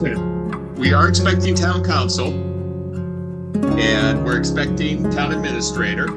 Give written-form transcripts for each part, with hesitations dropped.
We are expecting town council, and we're expecting town administrator.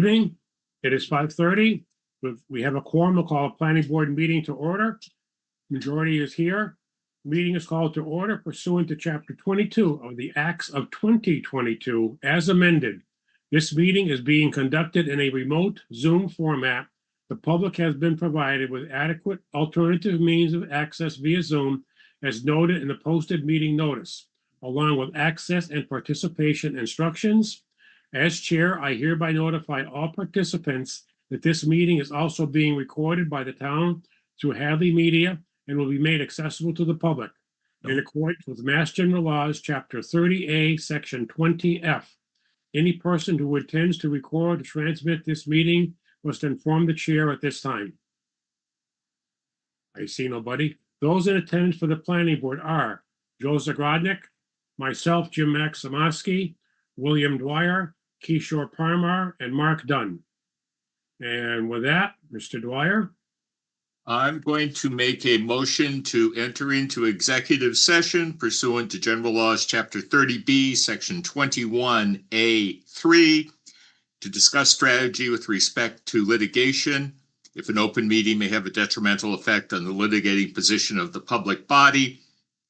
evening. It is 5:30. We have a quorum. We'll call a planning board meeting to order. Majority is here. Meeting is called to order pursuant to Chapter 22 of the Acts of 2022 as amended. This meeting is being conducted in a remote Zoom format. The public has been provided with adequate alternative means of access via Zoom as noted in the posted meeting notice, along with access and participation instructions. As chair, I hereby notify all participants that this meeting is also being recorded by the town through Hadley Media and will be made accessible to the public in accordance with Mass General Laws, Chapter 30A, Section 20F. Any person who intends to record or transmit this meeting must inform the chair at this time. I see nobody. Those in attendance for the planning board are Joe Zagrodnik, myself, Jim Maximowski, William Dwyer, Kishore Parmar, and Mark Dunn. And with that, Mr. Dwyer. I'm going to make a motion to enter into executive session pursuant to General Laws, Chapter 30B, Section 21A3, to discuss strategy with respect to litigation. If an open meeting may have a detrimental effect on the litigating position of the public body,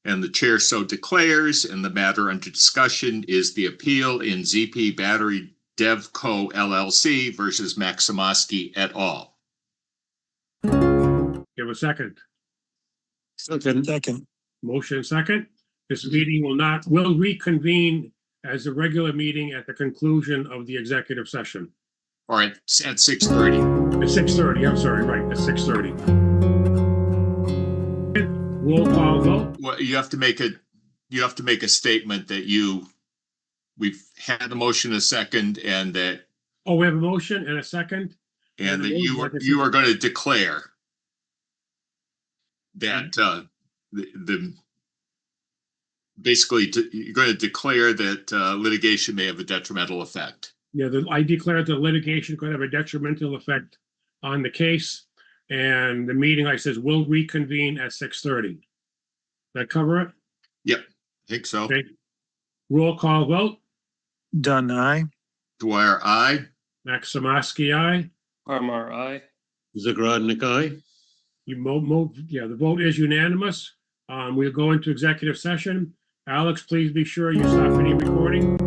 and the chair so declares, and the matter under discussion is the appeal in ZP Battery Dev Co. LLC versus Maximowski et al. Give a second. Second. Motion second. This meeting will reconvene as a regular meeting at the conclusion of the executive session. All right, at 6:30. At 6:30, I'm sorry, right, at 6:30. Roll call vote. Well, you have to make a statement that we've had a motion a second and that Oh, we have a motion and a second. and that you are going to declare that basically you're going to declare that litigation may have a detrimental effect. Yeah, I declare the litigation could have a detrimental effect on the case, and the meeting, I says, will reconvene at 6:30. That cover it? Yep, I think so. Okay. Roll call vote. Dunn, aye. Dwyer, aye. Maximowski, aye. Parmar, aye. Zagrodnik, aye. The vote is unanimous. We'll go into executive session. Alex, please be sure you stop any recording.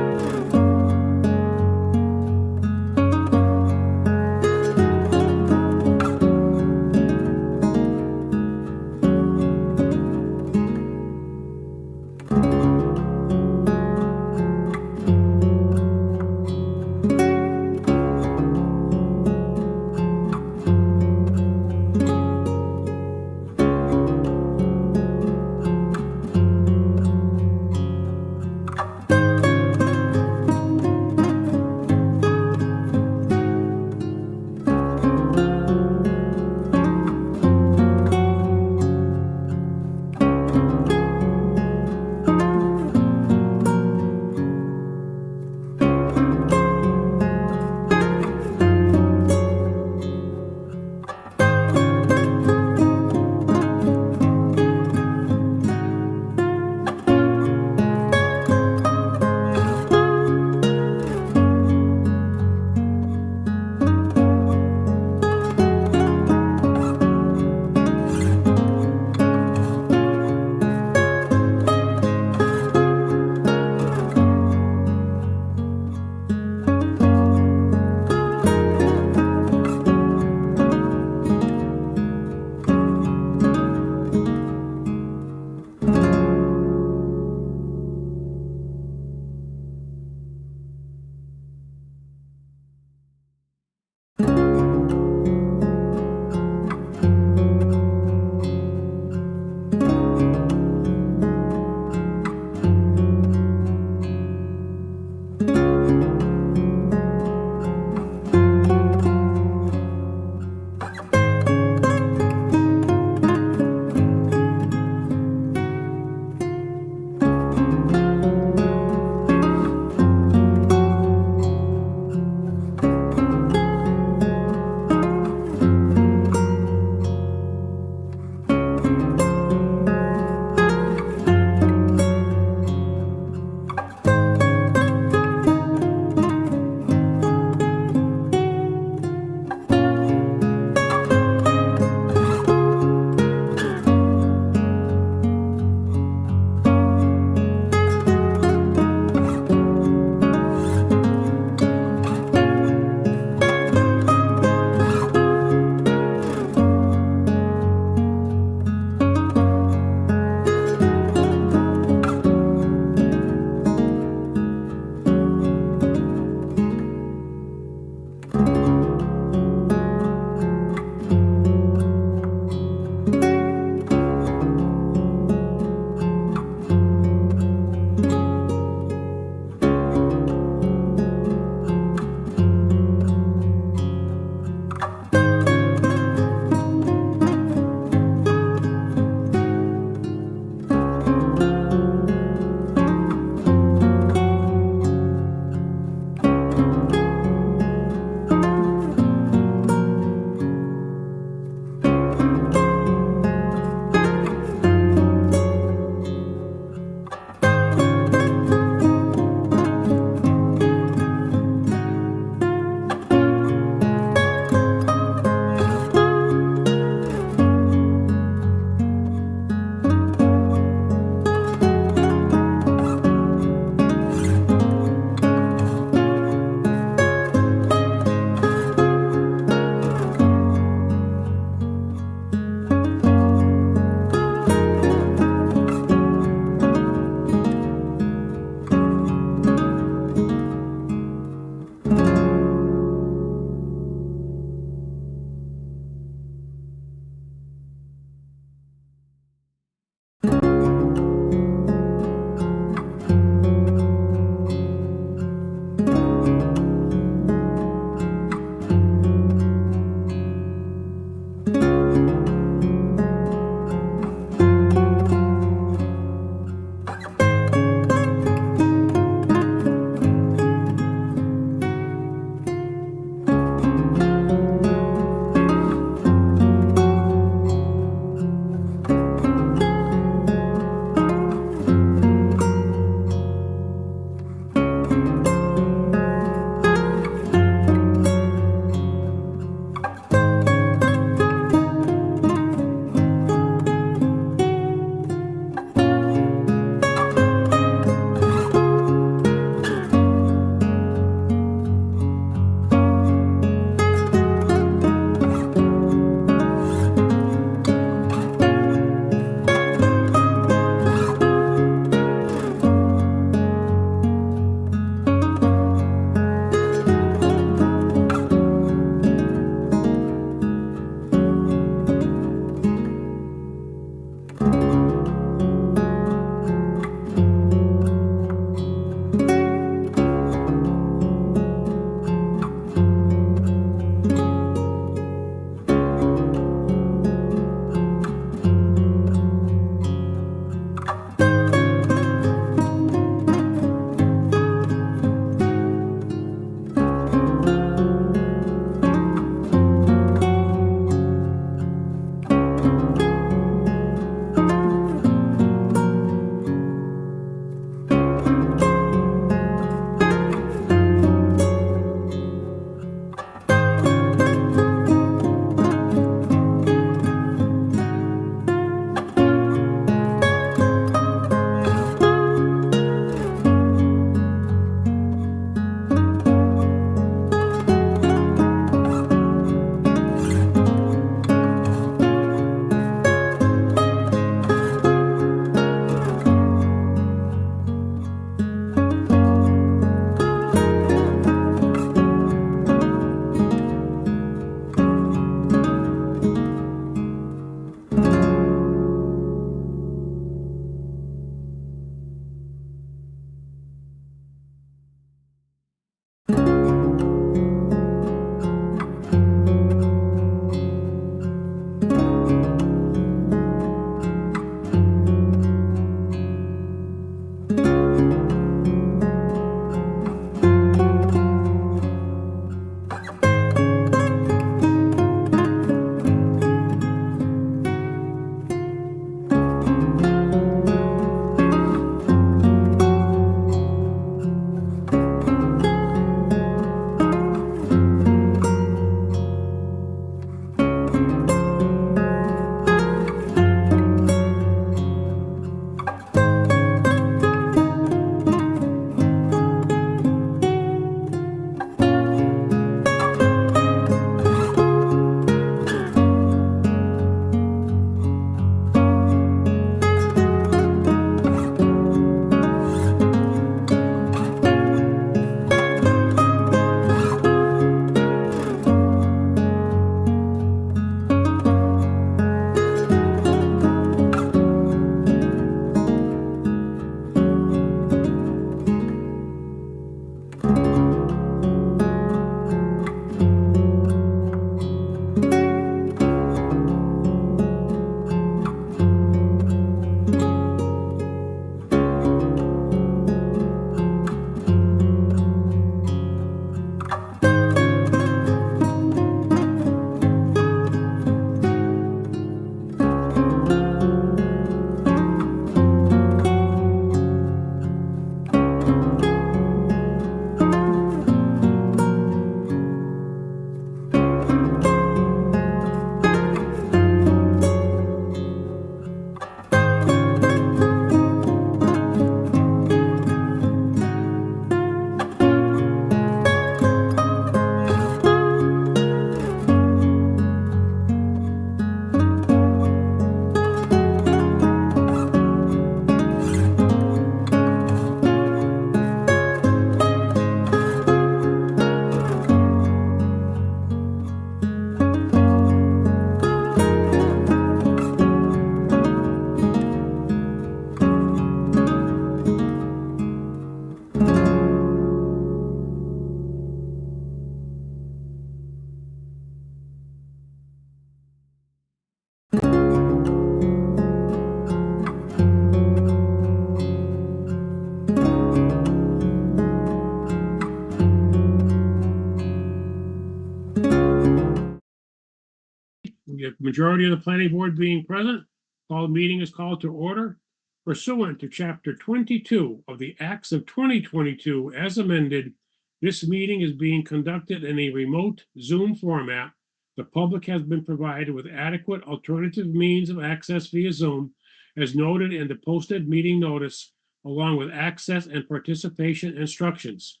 we have majority of the planning board being present. Call meeting is called to order pursuant to chapter 22 of the Acts of 2022 as amended. This meeting is being conducted in a remote Zoom format. The public has been provided with adequate alternative means of access via Zoom, as noted in the posted meeting notice, along with access and participation instructions.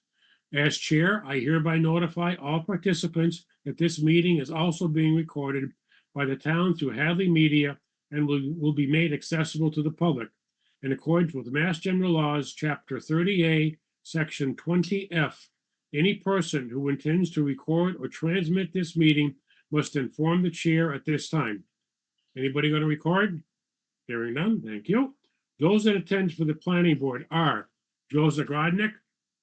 As chair, I hereby notify all participants that this meeting is also being recorded by the town through Hadley Media and will be made accessible to the public. In accordance with Mass General Laws, Chapter 30A, Section 20F, any person who intends to record or transmit this meeting must inform the chair at this time. Anybody going to record? Hearing none, thank you. Those that attend for the planning board are Joe Zagrodnik,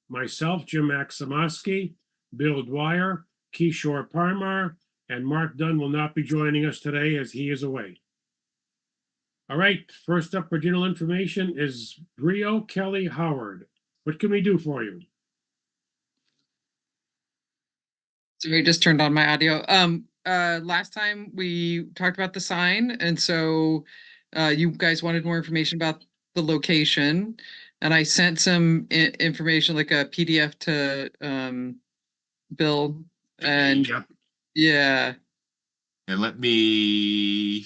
myself, Jim Maximowski, Bill Dwyer, Kishore Parmar, and Mark Dunn will not be joining us today as he is away. All right, first up for general information is Brio Kelly Howard. What can we do for you? Sorry, I just turned on my audio. Last time we talked about the sign, and so you guys wanted more information about the location, and I sent some information, like a PDF to Bill, and Yep. yeah, And let me,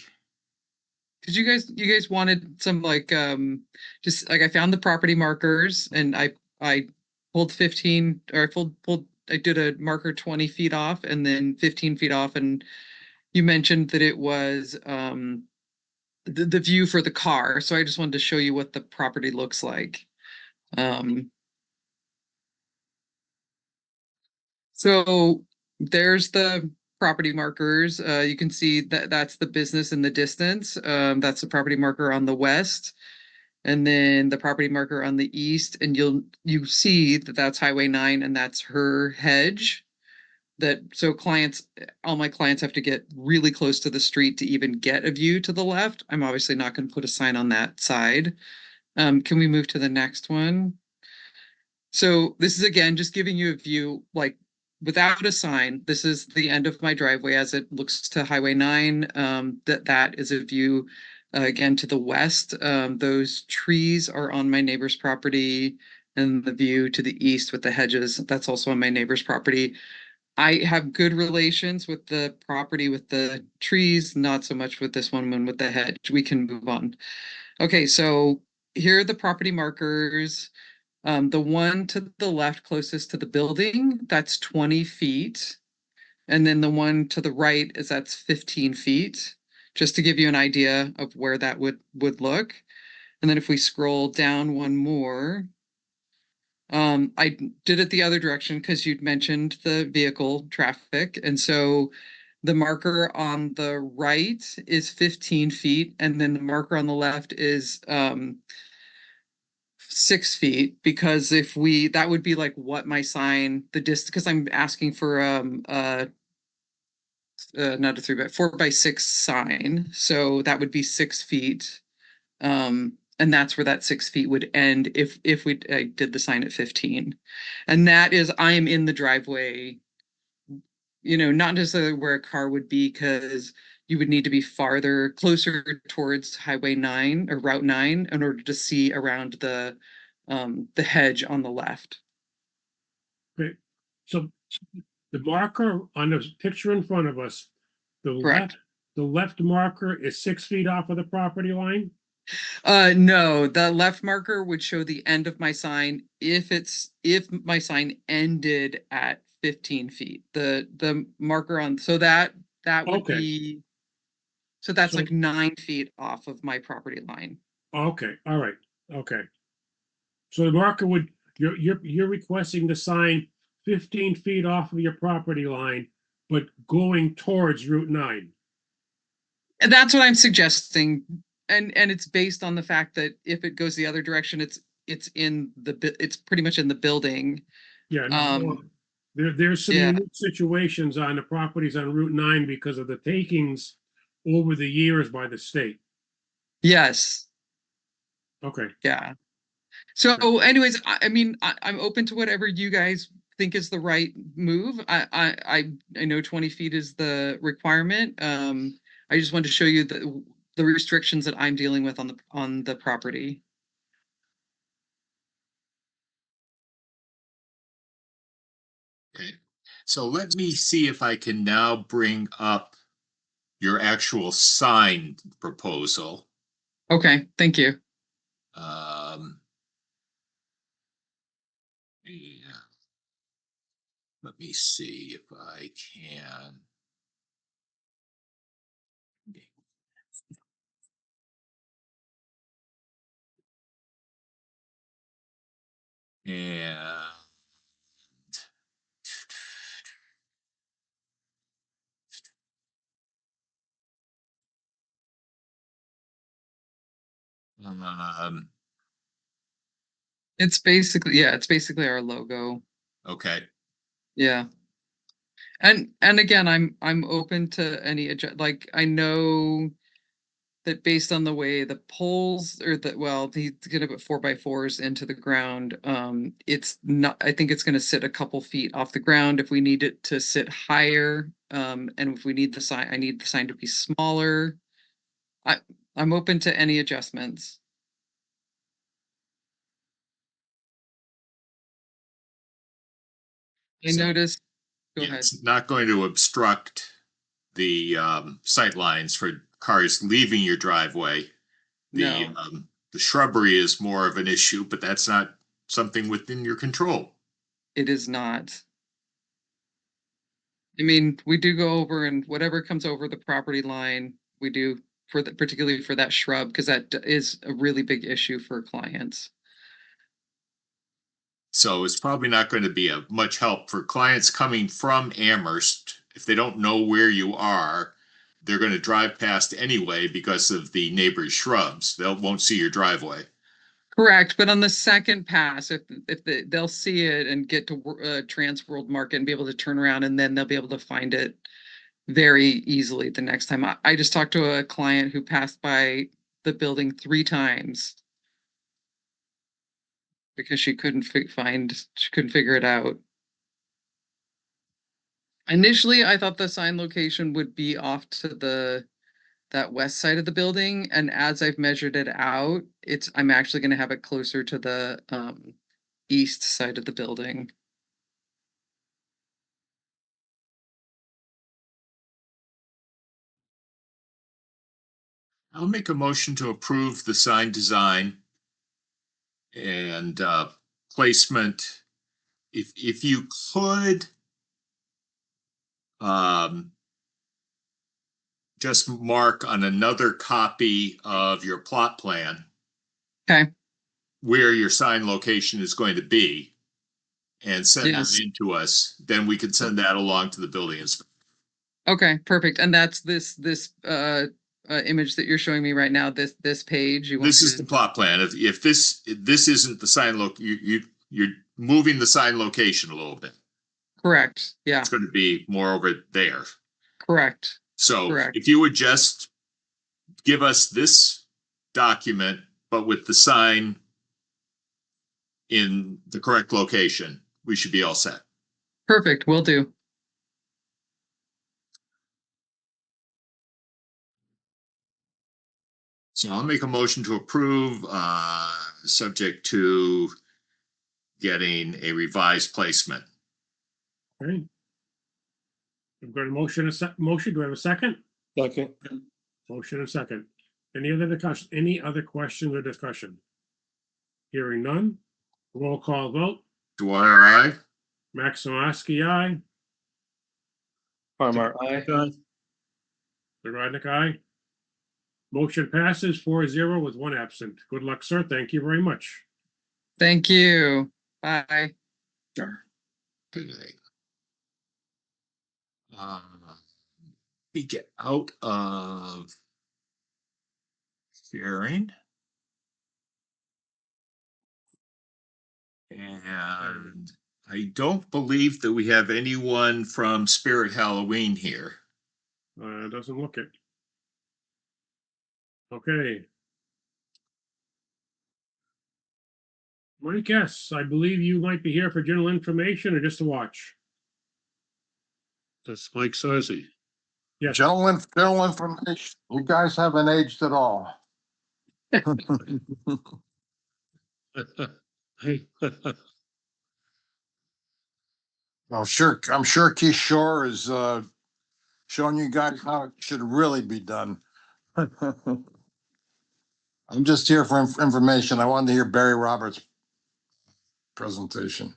because you guys wanted some, like, just like, I found the property markers, and I pulled 15, or I did a marker 20 feet off and then 15 feet off, and you mentioned that it was the view for the car, so I just wanted to show you what the property looks like. So there's the property markers. You can see that that's the business in the distance. That's the property marker on the west, and then the property marker on the east, and you see that that's Highway 9, and that's her hedge. So all my clients have to get really close to the street to even get a view to the left. I'm obviously not going to put a sign on that side. Can we move to the next one? So this is, again, just giving you a view, like, without a sign. This is the end of my driveway as it looks to Highway 9. That is a view, again, to the west. Those trees are on my neighbor's property, and the view to the east with the hedges, that's also on my neighbor's property. I have good relations with the property with the trees, not so much with this one with the hedge. We can move on. Okay, so here are the property markers. The one to the left closest to the building, that's 20 feet. And then the one to the right that's 15 feet, just to give you an idea of where that would look. And then if we scroll down one more, I did it the other direction because you'd mentioned the vehicle traffic. And so the marker on the right is 15 feet, and then the marker on the left is 6 feet, because that would be like what my sign, the distance, because I'm asking for not a 4x6 sign. So that would be 6 feet. And that's where that 6 feet would end if I did the sign at 15. And that is, I am in the driveway, not necessarily where a car would be, because you would need to be closer towards Highway 9 or Route 9 in order to see around the hedge on the left. Great. So the marker on the picture in front of us, Correct. The left marker is 6 feet off of the property line? No, the left marker would show the end of my sign if my sign ended at 15 feet. The marker on, so that would Okay. be, so that's So- like 9 feet off of my property line. Okay, all right, okay. So the marker you're requesting the sign 15 feet off of your property line, but going towards Route 9. And that's what I'm suggesting. And it's based on the fact that if it goes the other direction, it's pretty much in the building. Yeah, no, there's some Yeah. unique situations on the properties on Route 9 because of the takings over the years by the state. Yes. Okay, Yeah. So anyways, I mean, I'm open to whatever you guys think is the right move. I know 20 feet is the requirement. I just wanted to show you the restrictions that I'm dealing with on the property. Okay, so let me see if I can now bring up your actual sign proposal. Okay, thank you. Yeah. Let me see if I can. And It's basically our logo. okay, Yeah. And again, I'm open to any like I know that based on the way the poles or he's gonna put 4x4s into the ground. It's not, I think it's gonna sit a couple feet off the ground if we need it to sit higher. And if we need I need the sign to be smaller. I'm open to any adjustments. I So, noticed, go yeah, ahead. it's not going to obstruct the sight lines for cars leaving your driveway. No, The shrubbery is more of an issue, but that's not something within your control. it is not. I mean, we do go over and whatever comes over the property line, we do particularly for that shrub, because that is a really big issue for clients. So it's probably not going to be a much help for clients coming from Amherst. If they don't know where you are, they're going to drive past anyway because of the neighbor's shrubs. Won't see your driveway. Correct, but on the second pass, they'll see it and get to Trans World Market and be able to turn around, and then they'll be able to find it very easily the next time. I just talked to a client who passed by the building 3 times because she couldn't figure it out. Initially, I thought the sign location would be off to that west side of the building, and as I've measured it out, I'm actually going to have it closer to the east side of the building. I'll make a motion to approve the sign design and placement. If you could just mark on another copy of your plot plan Okay. where your sign location is going to be and send Yes. that in to us, then we can send that along to the building inspector. Okay, perfect. And that's this image that you're showing me right now, this page. This is the plot plan. If this isn't the sign you're moving the sign location a little bit. Correct. Yeah, It's going to be more over there. correct. So Correct. if you would just give us this document, but with the sign in the correct location, we should be all set. Perfect, will do. So I'll make a motion to approve, subject to getting a revised placement. Okay. We've got a motion, motion. Do I have a second? Second. Motion and second. Any other questions or discussion? Hearing none. Roll call vote. Dwyer, aye? Maximowski, aye. Farmer, aye. Zagradnik, aye. Motion passes 4-0 with 1 absent. Good luck, sir. Thank you very much. Thank you. Bye. Sure. We get out of sharing. And I don't believe that we have anyone from Spirit Halloween here. Doesn't look it. Okay. Mike S., I believe you might be here for general information or just to watch. That's Mike Sarzi. Yes. Gentlemen, information, you guys haven't aged at all. I'm sure Keith Shore is showing you guys how it should really be done. I'm just here for information. I wanted to hear Barry Roberts' presentation.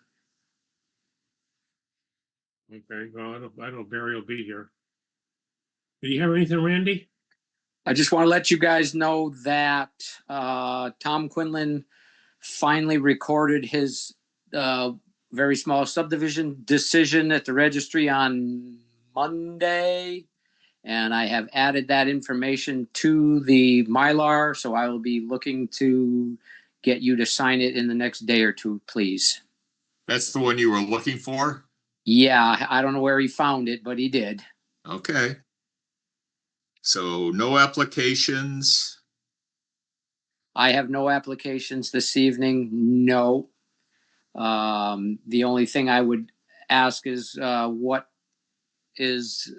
Okay, well, I don't know, Barry will be here. Do you have anything, Randy? I just want to let you guys know that Tom Quinlan finally recorded his very small subdivision decision at the registry on Monday. And I have added that information to the Mylar, so I will be looking to get you to sign it in the next day or two, please. That's the one you were looking for? Yeah, I don't know where he found it, but he did. Okay. So no applications. I have no applications this evening, no. The only thing I would ask is what is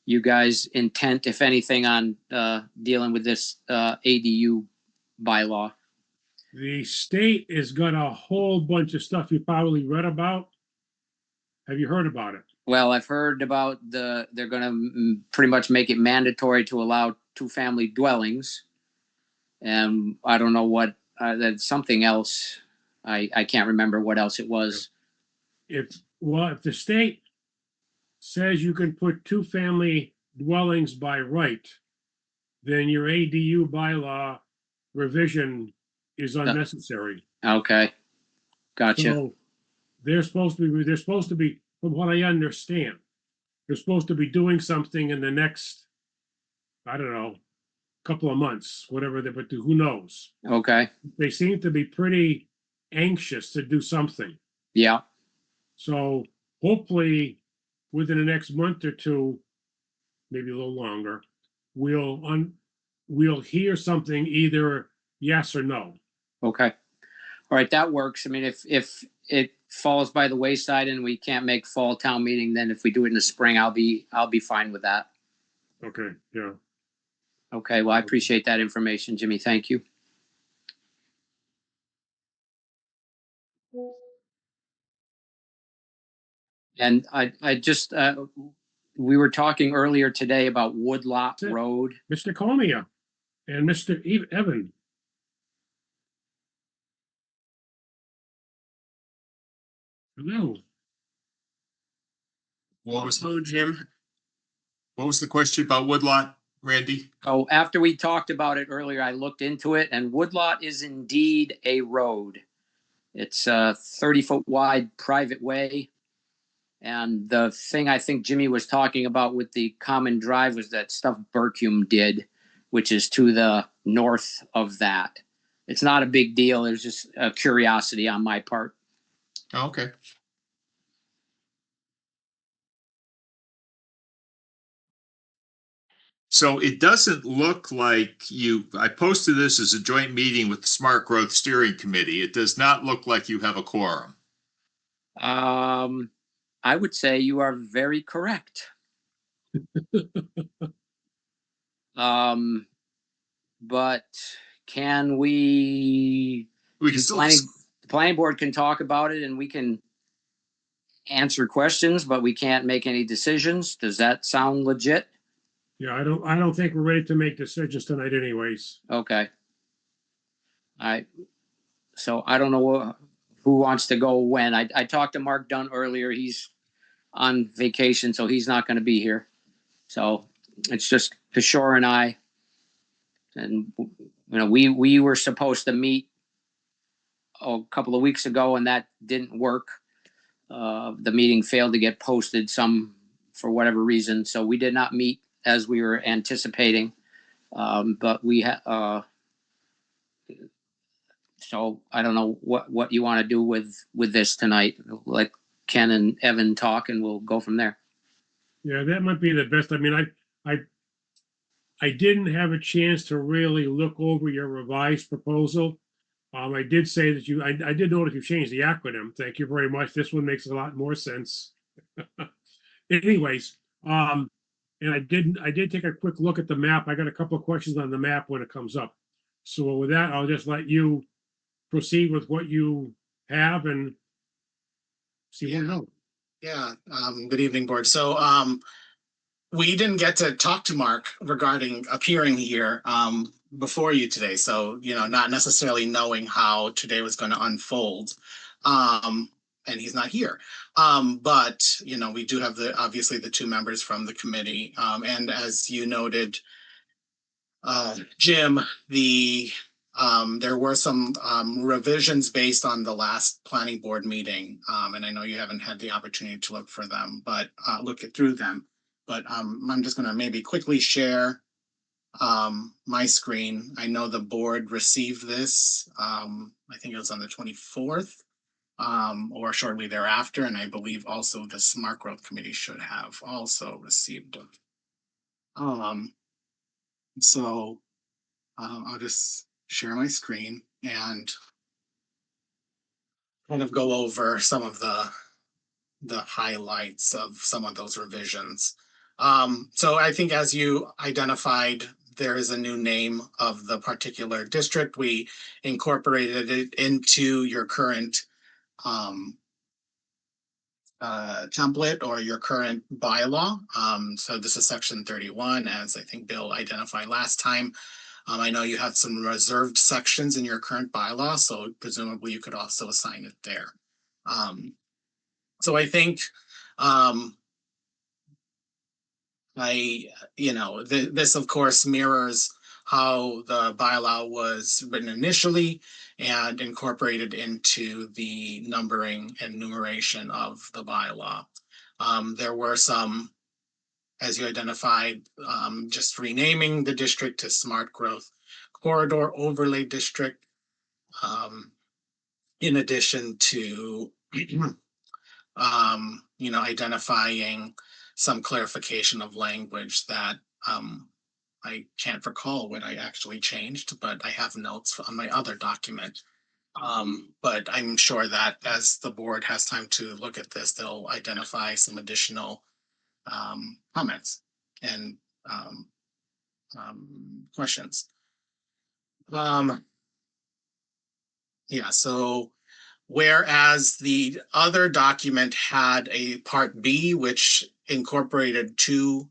you guys' intent, if anything, on dealing with this ADU bylaw? The state has got a whole bunch of stuff you probably read about. Have you heard about it? Well, I've heard about they're going to pretty much make it mandatory to allow two-family dwellings. And I don't know what, that's something else. I can't remember what else it was. If the state says you can put two-family dwellings by right, then your ADU bylaw revision is unnecessary. Okay. Gotcha. So they're supposed to be, from what I understand, they're supposed to be doing something in the next, I don't know, couple of months, whatever they, but who knows? Okay. They seem to be pretty anxious to do something. Yeah. So hopefully within the next month or two, maybe a little longer, we'll hear something, either yes or no. Okay. All right, that works. I mean, if it falls by the wayside and we can't make fall town meeting, then if we do it in the spring, I'll be fine with that. Okay, yeah. Okay, well, I appreciate that information, Jimmy. Thank you. And I just we were talking earlier today about Woodlot That's it. Road. Mr. Comia and Mr. Evan. Hello. Hello, Jim. What was the question about Woodlot, Randy? Oh, after we talked about it earlier, I looked into it, and Woodlot is indeed a road. It's a 30-foot wide private way. And the thing I think Jimmy was talking about with the common drive was that stuff Bercume did, which is to the north of that. It's not a big deal. There's just a curiosity on my part. Oh, okay. So it doesn't look like I posted this as a joint meeting with the Smart Growth Steering Committee. It does not look like you have a quorum. I would say you are very correct. But can we We can still, the planning board can talk about it and we can answer questions, but we can't make any decisions. Does that sound legit? Yeah, I don't think we're ready to make decisions tonight anyways. Okay. All right. So I don't know who wants to go when. I talked to Mark Dunn earlier. He's on vacation, so he's not going to be here. So it's just Kishore and I. And we were supposed to meet a couple of weeks ago, and that didn't work. The meeting failed to get posted for whatever reason, so we did not meet as we were anticipating. But we so I don't know what you want to do with this tonight. Let Ken and Evan talk, and we'll go from there. Yeah, that might be the best. I mean, I didn't have a chance to really look over your revised proposal. I did say that I did notice you changed the acronym. Thank you very much. This one makes a lot more sense. Anyways, And I did take a quick look at the map. I got a couple of questions on the map when it comes up. So with that, I'll just let you proceed with what you have and see what we know. Yeah, good evening, board. So, we didn't get to talk to Mark regarding appearing here, before you today. So, not necessarily knowing how today was going to unfold. And he's not here. But, we do have obviously the two members from the committee. And as you noted, Jim, there were some revisions based on the last planning board meeting. And I know you haven't had the opportunity to look for them, but look through them. But I'm just gonna maybe quickly share my screen. I know the board received this. I think it was on the 24th. Or shortly thereafter, and I believe also the Smart Growth Committee should have also received it. So I'll just share my screen and kind of go over some of the highlights of some of those revisions. So I think as you identified, there is a new name of the particular district. We incorporated it into your current template or your current bylaw. So this is section 31, as I think Bill identified last time. I know you have some reserved sections in your current bylaw, so presumably you could also assign it there. So I think this of course mirrors how the bylaw was written initially and incorporated into the numbering and numeration of the bylaw. There were some, as you identified, just renaming the district to Smart Growth Corridor Overlay District, in addition to identifying some clarification of language that I can't recall what I actually changed, but I have notes on my other document. But I'm sure that as the board has time to look at this, they'll identify some additional comments and questions. Yeah, so whereas the other document had a part B, which incorporated two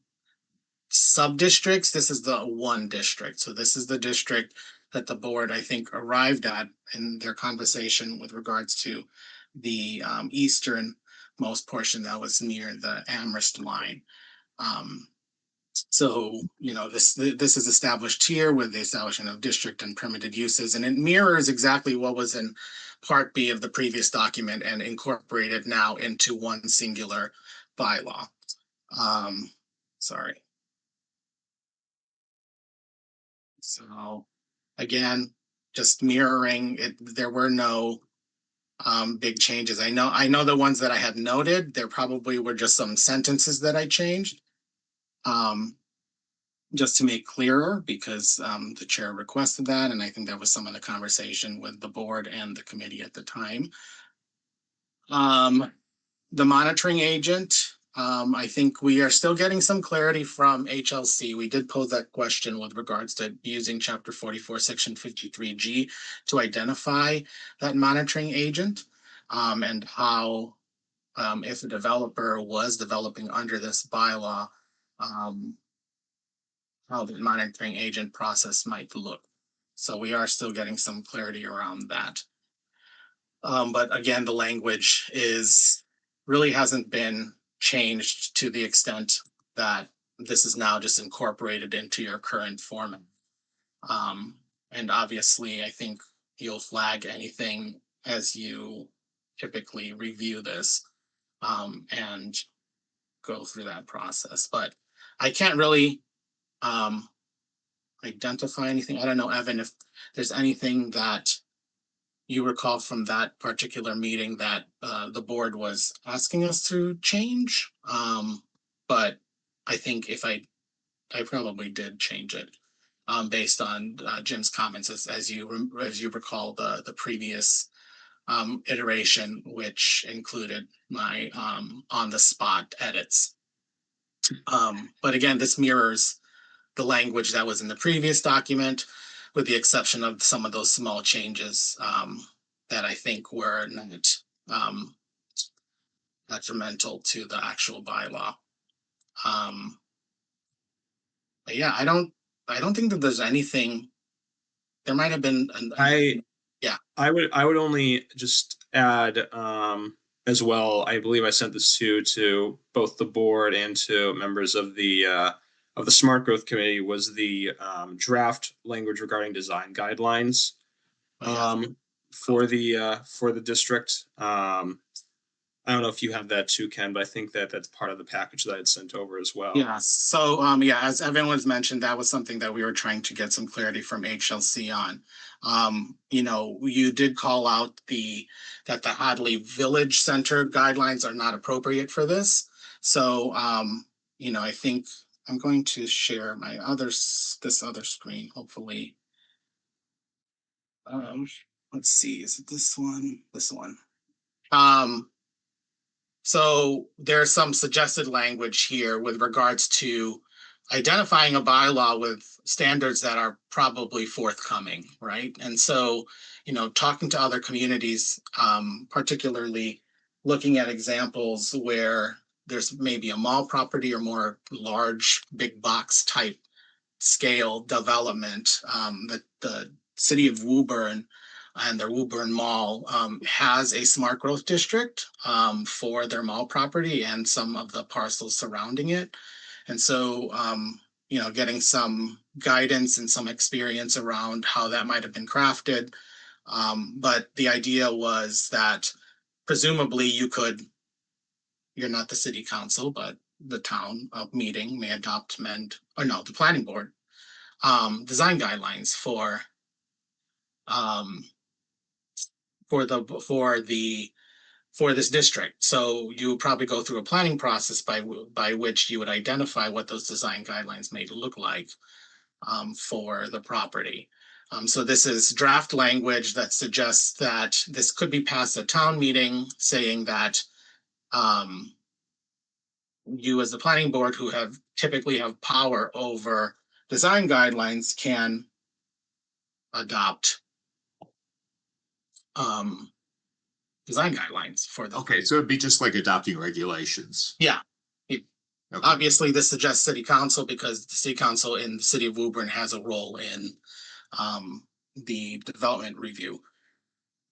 sub-districts, this is the one district. So this is the district that the board, I think, arrived at in their conversation with regards to the easternmost portion that was near the Amherst line. So, this is established here with the establishment of district and permitted uses, and it mirrors exactly what was in Part B of the previous document and incorporated now into one singular bylaw. Sorry. So again, just mirroring it, there were no big changes. I know the ones that I had noted, there probably were just some sentences that I changed. Just to make clearer, because the chair requested that, and I think that was some of the conversation with the board and the committee at the time. The monitoring agent, I think we are still getting some clarity from HLC. We did pose that question with regards to using chapter 44, section 53G to identify that monitoring agent, and how, if a developer was developing under this bylaw, how the monitoring agent process might look. So we are still getting some clarity around that. But again, the language really hasn't been changed to the extent that this is now just incorporated into your current format. And obviously, I think you'll flag anything as you typically review this and go through that process. But I can't really identify anything. I don't know, Evan, if there's anything that you recall from that particular meeting that the board was asking us to change. But I think if I probably did change it based on Jim's comments, as you recall the previous iteration, which included my on the spot edits. But again, this mirrors the language that was in the previous document, with the exception of some of those small changes that I think were not detrimental to the actual bylaw. But yeah, I don't think that there's anything. There might have been Yeah. I would only just add as well, I believe I sent this to both the board and to members of the Smart Growth Committee, was the draft language regarding design guidelines for the district. I don't know if you have that too, Ken, but I think that that's part of the package that I'd sent over as well. Yeah, so yeah, as Evan was mentioned, that was something that we were trying to get some clarity from HLC on. You know, you did call out that the Hadley Village Center guidelines are not appropriate for this. So you know, I think I'm going to share my this other screen, hopefully. Let's see, is it this one? This one. So there's some suggested language here with regards to identifying a bylaw with standards that are probably forthcoming, right? And so, you know, talking to other communities, particularly looking at examples where there's maybe a mall property or more large, big box type scale development, the city of Woburn and their Woburn Mall has a smart growth district for their mall property and some of the parcels surrounding it. And so, you know, getting some guidance and some experience around how that might have been crafted. But the idea was that presumably you're not the city council, but the town meeting may adopt, the planning board design guidelines for this district. So you would probably go through a planning process by which you would identify what those design guidelines may look like for the property. So this is draft language that suggests that this could be passed at town meeting, saying that you as the planning board, who typically have power over design guidelines, can adopt design guidelines for the. Okay, so it'd be just like adopting regulations. Yeah. Okay. Obviously, this suggests city council because the city council in the city of Woburn has a role in the development review.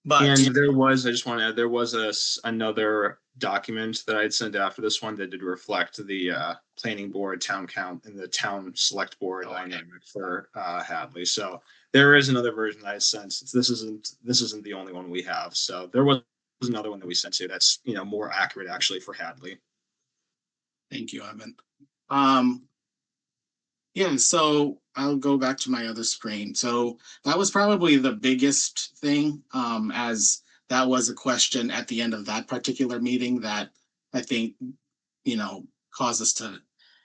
But And there was, I just want to add, there was another document that I'd sent after this one that did reflect the planning board, town count, and the town select board dynamic for Hadley. So there is another version that I sent. This isn't the only one we have. So there was another one that we sent to that's, you know, more accurate actually for Hadley. Thank you, Evan. Yeah, so I'll go back to my other screen. So that was probably the biggest thing, as that was a question at the end of that particular meeting that I think, you know, caused us to,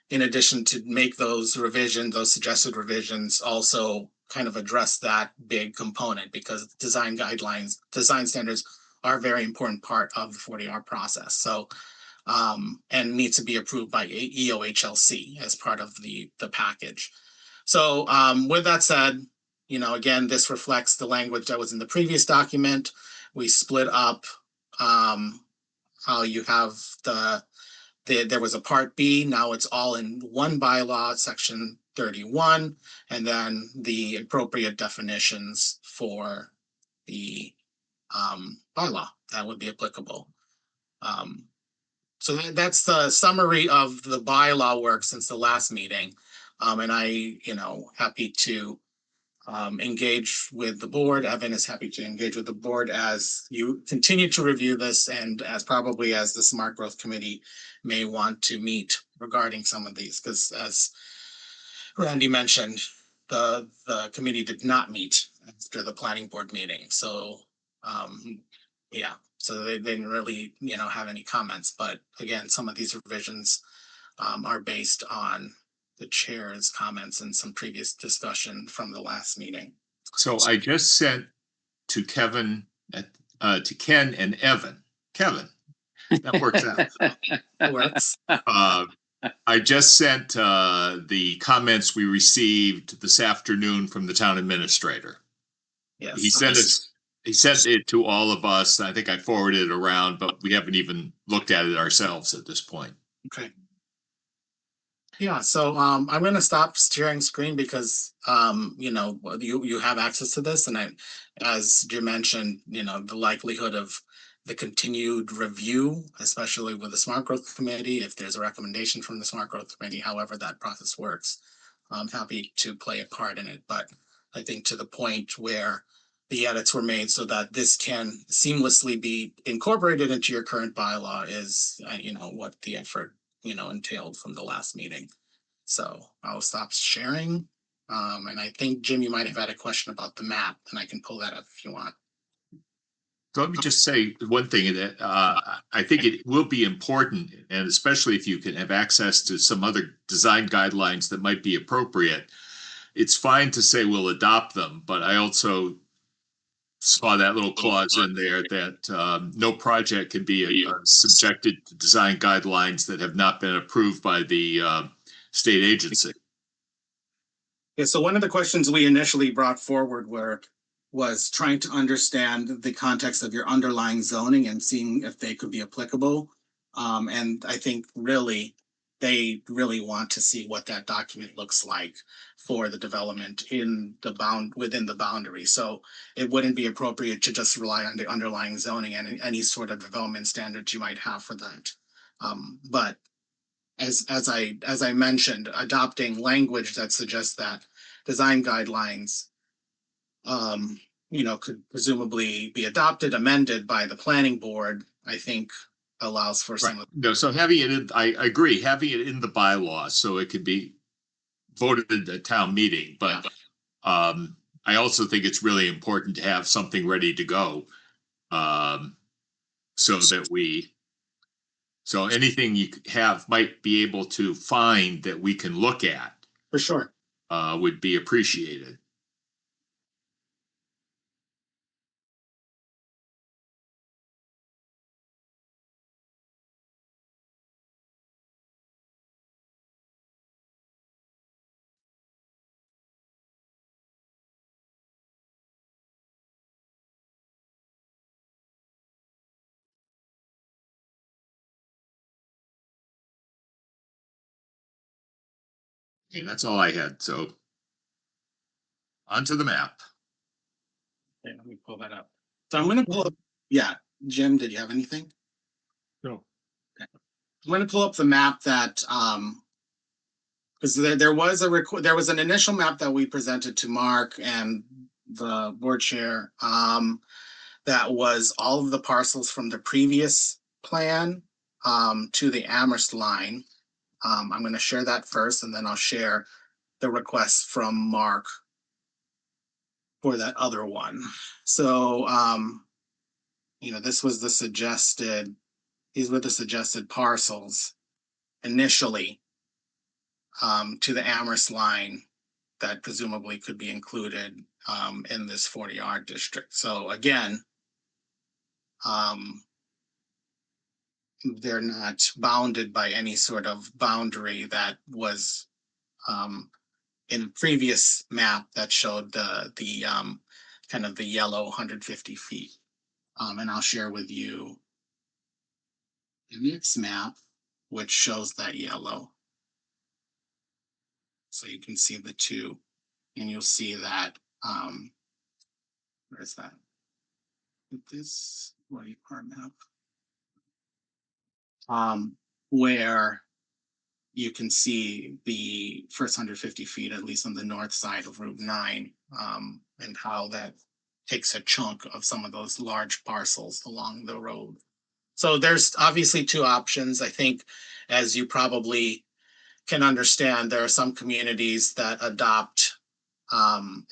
in addition to make those revisions, those suggested revisions, also kind of address that big component, because design guidelines, design standards are a very important part of the 40R process. So and needs to be approved by EOHLC as part of the package. So with that said, you know, again, this reflects the language that was in the previous document. We split up how you have there was a part B, now it's all in one bylaw, section 31, and then the appropriate definitions for the bylaw that would be applicable. So that's the summary of the bylaw work since the last meeting. And I, you know, happy to engage with the board. Evan is happy to engage with the board as you continue to review this, and as probably as the Smart Growth Committee may want to meet regarding some of these, because as Randy mentioned, the committee did not meet after the planning board meeting. So yeah. So they didn't really, you know, have any comments, but again, some of these revisions are based on the chair's comments and some previous discussion from the last meeting. So I just sent to Ken and Evan. Kevin, that works out. That works. I just sent the comments we received this afternoon from the town administrator. Yes. He sent it to all of us. I think I forwarded it around, but we haven't even looked at it ourselves at this point. Okay. Yeah, so I'm gonna stop sharing screen because you know, you have access to this, and as Jim mentioned, you know, the likelihood of the continued review, especially with the Smart Growth Committee, if there's a recommendation from the Smart Growth Committee, however that process works, I'm happy to play a part in it, but I think to the point where the edits were made so that this can seamlessly be incorporated into your current bylaw is, you know, what the effort, you know, entailed from the last meeting. So I'll stop sharing. And I think Jim, you might have had a question about the map, and I can pull that up if you want. So let me just say one thing that I think it will be important, and especially if you can have access to some other design guidelines that might be appropriate. It's fine to say we'll adopt them, but I also saw that little clause in there that no project can be subjected to design guidelines that have not been approved by the state agency. Yeah, so one of the questions we initially brought forward was trying to understand the context of your underlying zoning and seeing if they could be applicable. And I think really, they really want to see what that document looks like for the development in the within the boundary. So it wouldn't be appropriate to just rely on the underlying zoning and any sort of development standards you might have for that. But as I mentioned, adopting language that suggests that design guidelines, you know, could presumably be adopted, amended by the planning board, I think allows for some. Right. No, so having it in, I agree, having it in the bylaw so it could be voted at the town meeting, but I also think it's really important to have something ready to go. So anything you have might be able to find that we can look at. For sure. Would be appreciated. Okay, that's all I had. So onto the map. Okay, let me pull that up. So I'm gonna pull up, yeah, Jim, did you have anything? No. Okay. I'm gonna pull up the map that because there was an initial map that we presented to Mark and the board chair that was all of the parcels from the previous plan to the Amherst line. I'm going to share that first, and then I'll share the request from Mark for that other one. So, you know, these were the suggested parcels initially to the Amherst line that presumably could be included in this 40R district. So again, they're not bounded by any sort of boundary that was in a previous map that showed the kind of the yellow 150 feet. And I'll share with you the next map, which shows that yellow. So you can see the two, and you'll see that, where's that? This 40R map. Where you can see the first 150 feet, at least on the north side of Route 9, and how that takes a chunk of some of those large parcels along the road. So there's obviously two options. I think, as you probably can understand, there are some communities that adopt,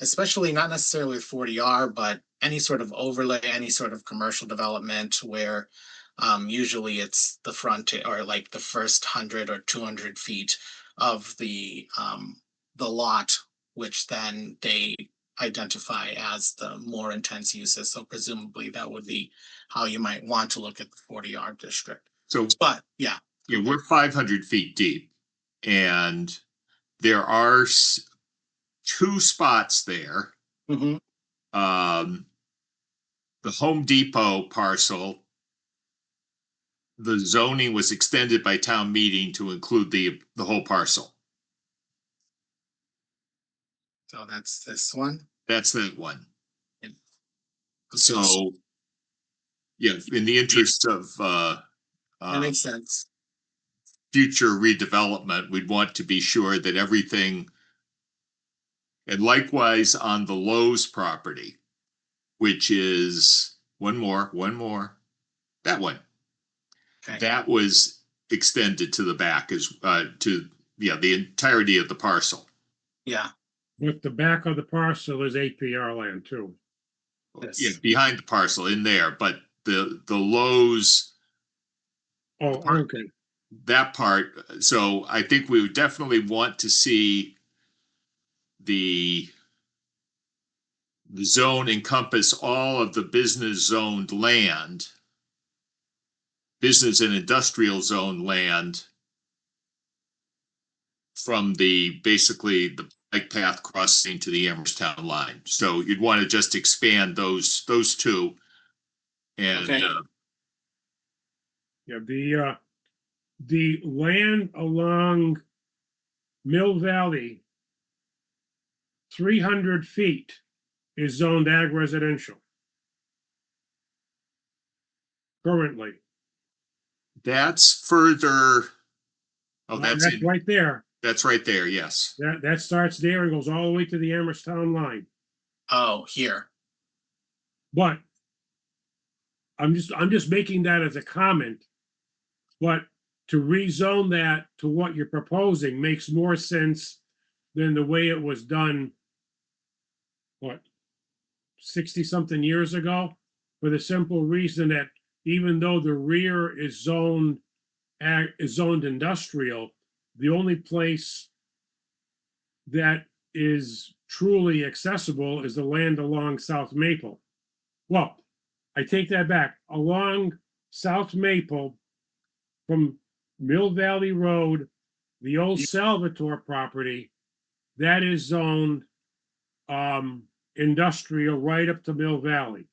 especially not necessarily 40R, but any sort of overlay, any sort of commercial development where usually it's the front or like the first 100 or 200 feet of the lot, which then they identify as the more intense uses. So presumably that would be how you might want to look at the 40R district. So, But yeah, we're 500 feet deep. And there are two spots there. Mhm. The Home Depot parcel, the zoning was extended by town meeting to include the whole parcel. So that's this one. That's that one. Yep. So, yeah, in the interest of That makes sense. future redevelopment, we'd want to be sure that everything, and likewise on the Lowe's property, which is one more, that one. Okay. That was extended to the back as the entirety of the parcel. Yeah. But the back of the parcel is APR land too. Yes. Yeah, behind the parcel in there, but the Lowe's, Oh, okay. that part, so I think we would definitely want to see the zone encompass all of the business zoned land, business and industrial zone land from basically the bike path crossing to the Amherstown line. So you'd want to just expand those two. And Okay. Yeah, the land along Mill Valley, 300 feet is zoned ag residential. Currently. that's further. Oh, that's That's right there. That's right there. Yes. That starts there and goes all the way to the Amherstown line. Oh, here. But I'm just making that as a comment. But to rezone that to what you're proposing makes more sense than the way it was done, what, 60-something years ago? For the simple reason that even though the rear is zoned industrial, the only place that is truly accessible is the land along South Maple. Well, I take that back. Along South Maple from Mill Valley Road, the old Salvatore property, that is zoned industrial right up to Mill Valley.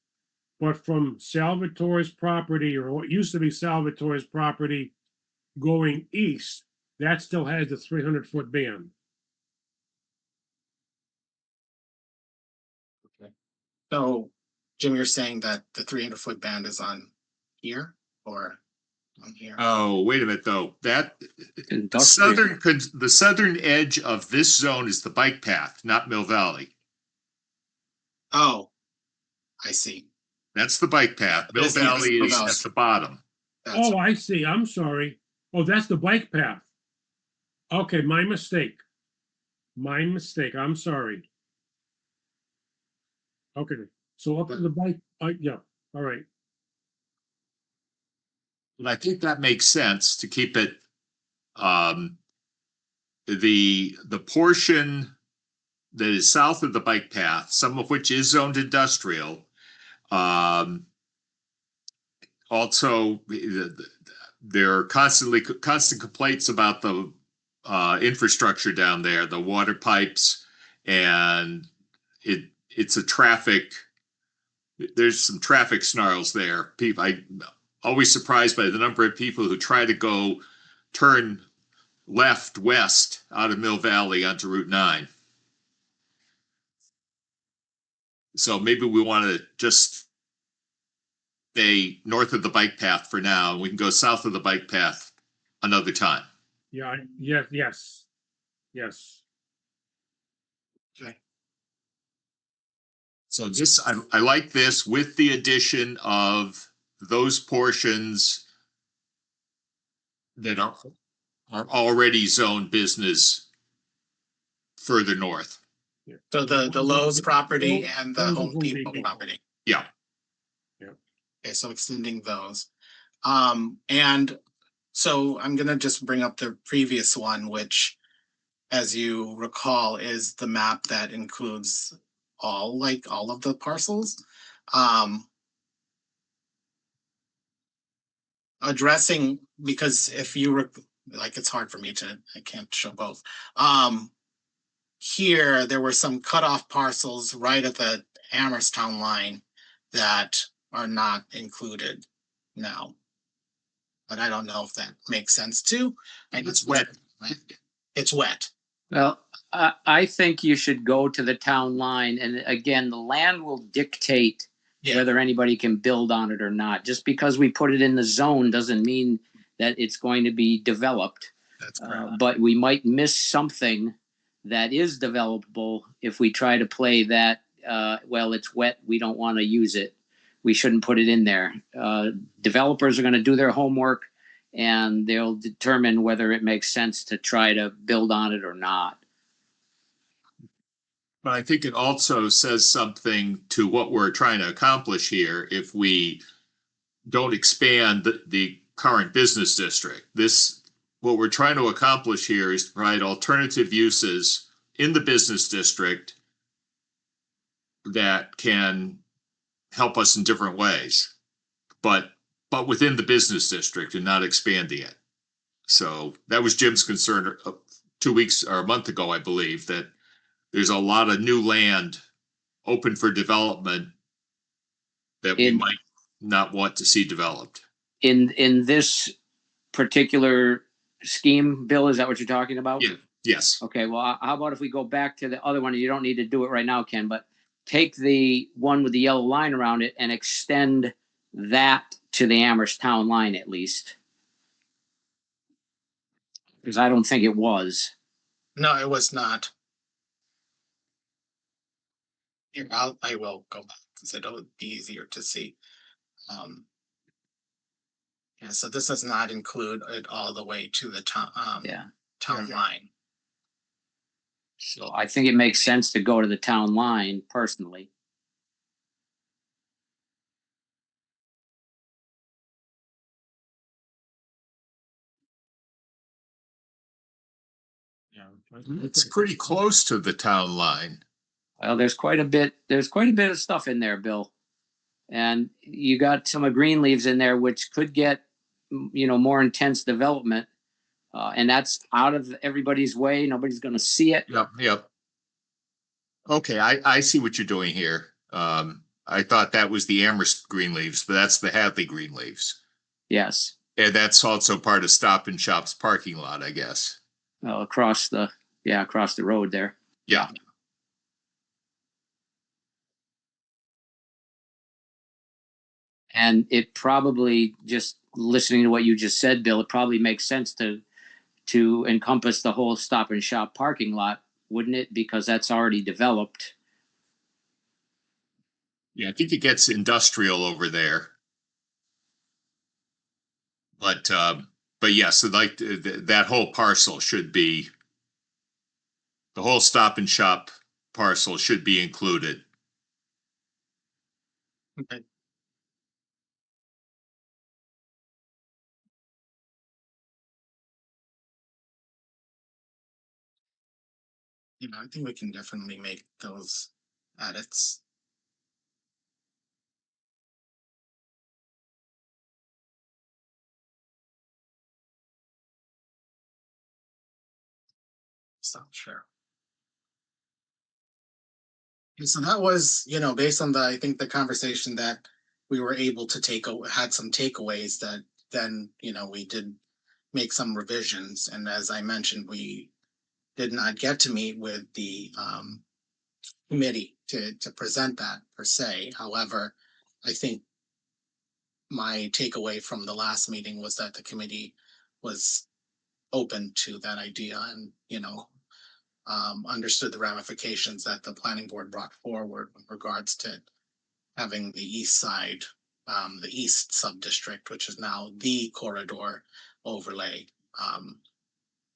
But from Salvatore's property, or what used to be Salvatore's property, going east, that still has the 300-foot band. So, Jim, you're saying that the 300-foot band is on here or on here? Oh, wait a minute though. That Industrial. the southern edge of this zone is the bike path, not Mill Valley. Oh, I see. That's the bike path. Mill This is Valley is Mill at the bottom. That's Oh, I see. I'm sorry. Oh, that's the bike path. Okay, my mistake. My mistake. I'm sorry. Okay, so up to the bike, yeah, all right. And I think that makes sense to keep it, the portion that is south of the bike path, some of which is zoned industrial. Also, there are constant complaints about the infrastructure down there, the water pipes, and it's a traffic. There's some traffic snarls there. I'm always surprised by the number of people who try to turn left west out of Mill Valley onto Route 9. So maybe we want to just stay north of the bike path for now, and we can go south of the bike path another time. Yeah, yes. okay. So I like this with the addition of those portions that are already zoned business further north. So the Lowe's property and the Those are Home Home Depot Depot. property. Yeah. Okay, so extending those. And so I'm gonna just bring up the previous one, which, as you recall, is the map that includes all of the parcels. Addressing, because if you like it's hard for me to, I can't show both. Here, there were some cutoff parcels right at the Amherst Town line that are not included now. But I don't know if that makes sense too. And It's wet. It's wet. Well, I think you should go to the town line, and again, the land will dictate Yeah, whether anybody can build on it or not. Just because we put it in the zone doesn't mean that it's going to be developed. that's correct. But we might miss something that is developable if we try to play that, well, it's wet, we don't want to use it. We shouldn't put it in there. Developers are going to do their homework and they'll determine whether it makes sense to try to build on it or not. But I think it also says something to what we're trying to accomplish here if we don't expand the current business district. What we're trying to accomplish here is to provide alternative uses in the business district that can help us in different ways, but within the business district and not expanding it. So that was Jim's concern 2 weeks or a month ago, I believe, that there's a lot of new land open for development that we might not want to see developed. In this particular scheme, Bill, is that what you're talking about? Yeah. Yes. Okay, well, how about if we go back to the other one? You don't need to do it right now, Ken, but take the one with the yellow line around it and extend that to the Amherst Town line at least. Because I don't think it was. No, it was not. Here, I will go back because it'll be easier to see. Yeah, so this does not include it all the way to the town, Yeah. town line. So I think it makes sense to go to the town line personally. It's pretty close to the town line. Well, there's quite a bit of stuff in there, Bill. And you got some of green leaves in there, which could get, more intense development. And that's out of everybody's way. Nobody's going to see it. Yep. Okay, I see what you're doing here. I thought that was the Amherst green leaves, but that's the Hadley green leaves. Yes. And that's also part of Stop and Shop's parking lot, I guess. Across the road there. Yeah. And it probably, just listening to what you just said, Bill, it probably makes sense to encompass the whole Stop and Shop parking lot, wouldn't it? Because that's already developed. Yeah, I think it gets industrial over there. But yes, like that whole parcel should be, the whole Stop and Shop parcel should be included. Okay. I think we can definitely make those edits. Stop share. Okay, so that was, based on I think the conversation that we were able to had some takeaways that then, we did make some revisions. And as I mentioned, we did not get to meet with the committee to present that per se. However, I think my takeaway from the last meeting was that the committee was open to that idea and, understood the ramifications that the planning board brought forward with regards to having the east side, the east sub-district, which is now the corridor overlay,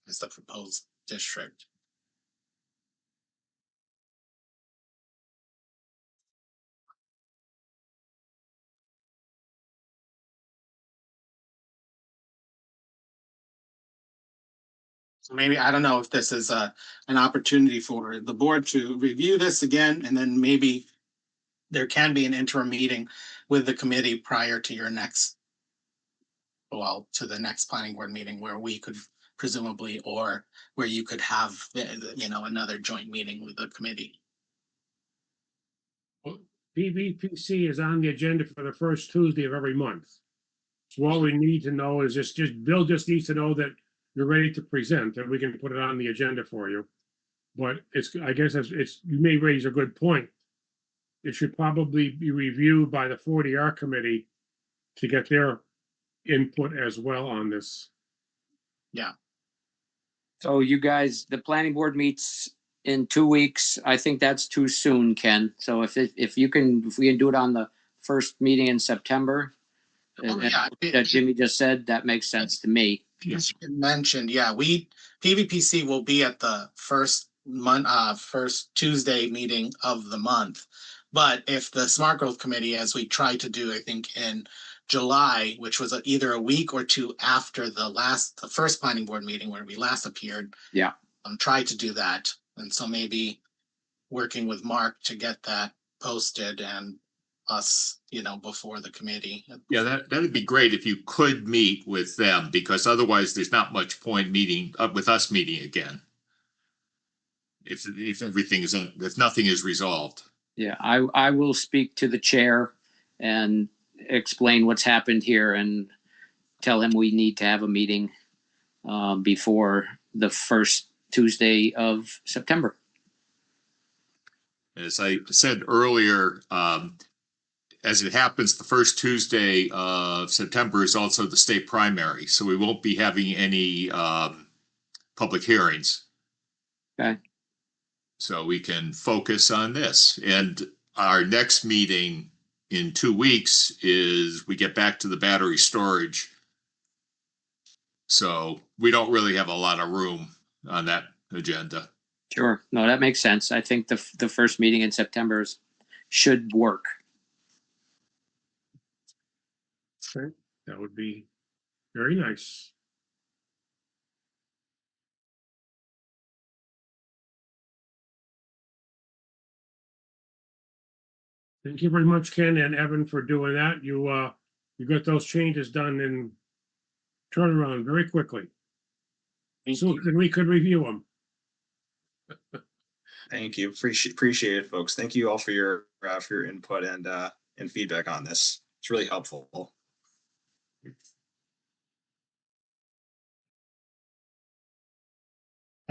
as the proposed district. So maybe, I don't know if this is an opportunity for the board to review this again, and then maybe there can be an interim meeting with the committee prior to your next, to the next planning board meeting where we could presumably, or where you could have, another joint meeting with the committee. PVPC is on the agenda for the first Tuesday of every month. So all we need to know is just Bill just needs to know that you're ready to present, and we can put it on the agenda for you. But I guess you may raise a good point. It should probably be reviewed by the 40R committee to get their input as well on this. So you guys, the planning board meets in 2 weeks. I think that's too soon, Ken. So if we can do it on the first meeting in September, that Jimmy just said, that makes sense to me. As you mentioned, PVPC will be at the first Tuesday meeting of the month. But if the Smart Growth Committee, as we tried to do, I think in July, which was either a week or two after the first planning board meeting where we last appeared. Yeah. Tried to do that. And so maybe working with Mark to get that posted and us, before the committee. Yeah, that'd be great if you could meet with them, because otherwise there's not much point meeting with us meeting again. If nothing is resolved. Yeah, I will speak to the chair and explain what's happened here and tell him we need to have a meeting before the first Tuesday of September. As I said earlier, as it happens, the first Tuesday of September is also the state primary, so we won't be having any public hearings. Okay. So we can focus on this. And our next meeting in 2 weeks is we get back to the battery storage. So we don't really have a lot of room on that agenda. Sure. No, that makes sense. I think the first meeting in September should work. Okay, that would be very nice. Thank you very much, Ken and Evan, for doing that. You got those changes done in turnaround very quickly. So we could review them. Thank you. Appreciate it, folks. Thank you all for your input and feedback on this. It's really helpful.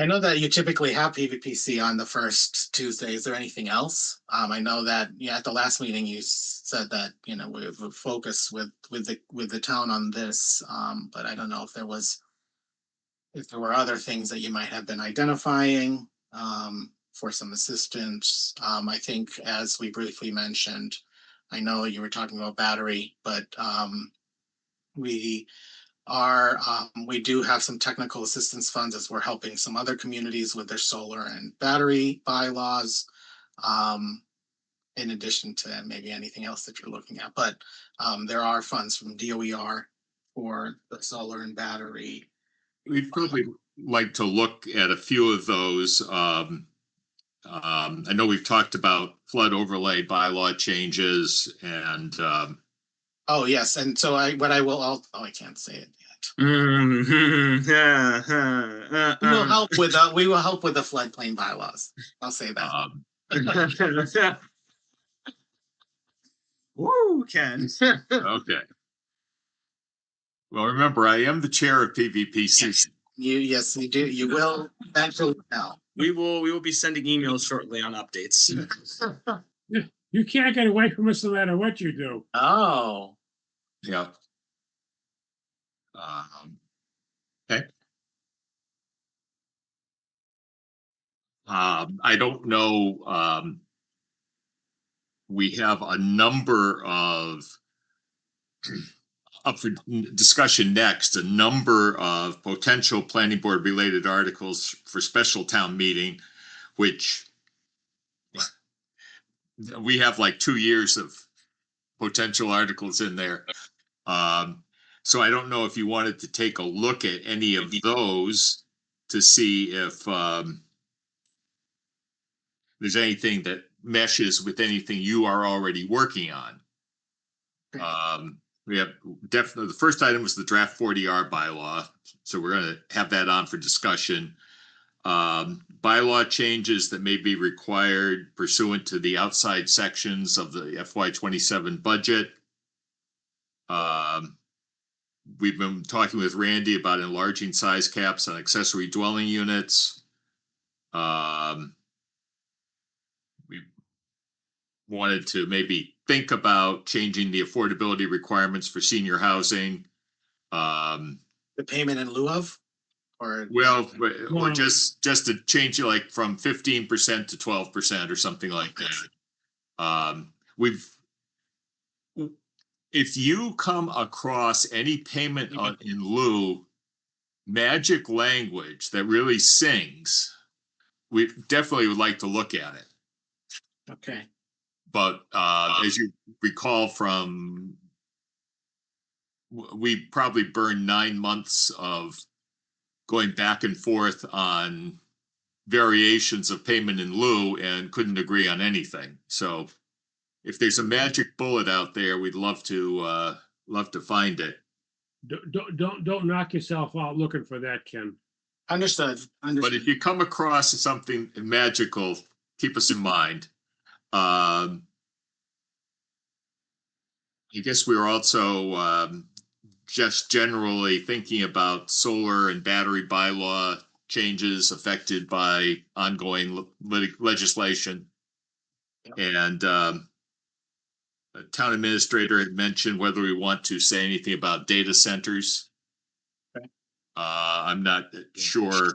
I know that you typically have PVPC on the first Tuesday. Is there anything else? I know that at the last meeting you said that we would focus with the town on this, but I don't know if there were other things that you might have been identifying for some assistance. I think, as we briefly mentioned, I know you were talking about battery, but we do have some technical assistance funds as we're helping some other communities with their solar and battery bylaws, in addition to maybe anything else that you're looking at. But there are funds from DOER for the solar and battery. We'd probably like to look at a few of those. I know we've talked about flood overlay bylaw changes and oh yes, and so I can't say it yet. We will help with the floodplain bylaws. I'll say that. Woo, Ken. Okay. Well, remember, I am the chair of PVPC. Yes, you do. You will eventually now. We will be sending emails shortly on updates. You can't get away from us no matter what you do. Oh. Yeah. Okay. I don't know. We have a number of up for discussion next, a number of potential planning board related articles for special town meeting, which we have like 2 years of potential articles in there. So I don't know if you wanted to take a look at any of those to see if there's anything that meshes with anything you are already working on. We have definitely, the first item was the draft 40R bylaw. So we're going to have that on for discussion. Bylaw changes that may be required pursuant to the outside sections of the FY27 budget. We've been talking with Randy about enlarging size caps on accessory dwelling units. We wanted to maybe think about changing the affordability requirements for senior housing. The payment in lieu of, or? Well, or Well- just to change it like from 15% to 12% or something like that. If you come across any payment in lieu magic language that really sings, we definitely would like to look at it. Okay, But as you recall from, we probably burned 9 months of going back and forth on variations of payment in lieu and couldn't agree on anything. So if there's a magic bullet out there, we'd love to find it. Don't knock yourself out looking for that, Ken. understood, But understood. if you come across something magical, keep us in mind. I guess we were also just generally thinking about solar and battery bylaw changes affected by ongoing legislation. And the town administrator had mentioned whether we want to say anything about data centers. Okay. I'm not sure.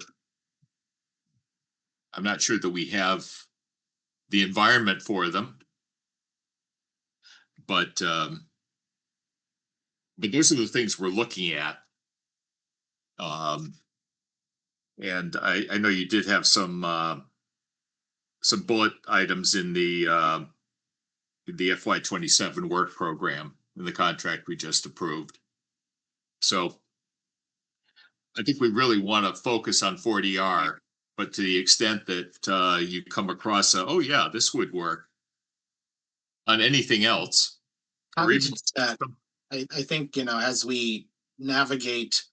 I'm not sure that we have the environment for them. But those are the things we're looking at. And I know you did have some bullet items in the FY27 work program in the contract we just approved. So I think we really want to focus on 40R, but to the extent that you come across oh yeah, this would work on anything else. Or Happy even to do that. I think, as we navigate,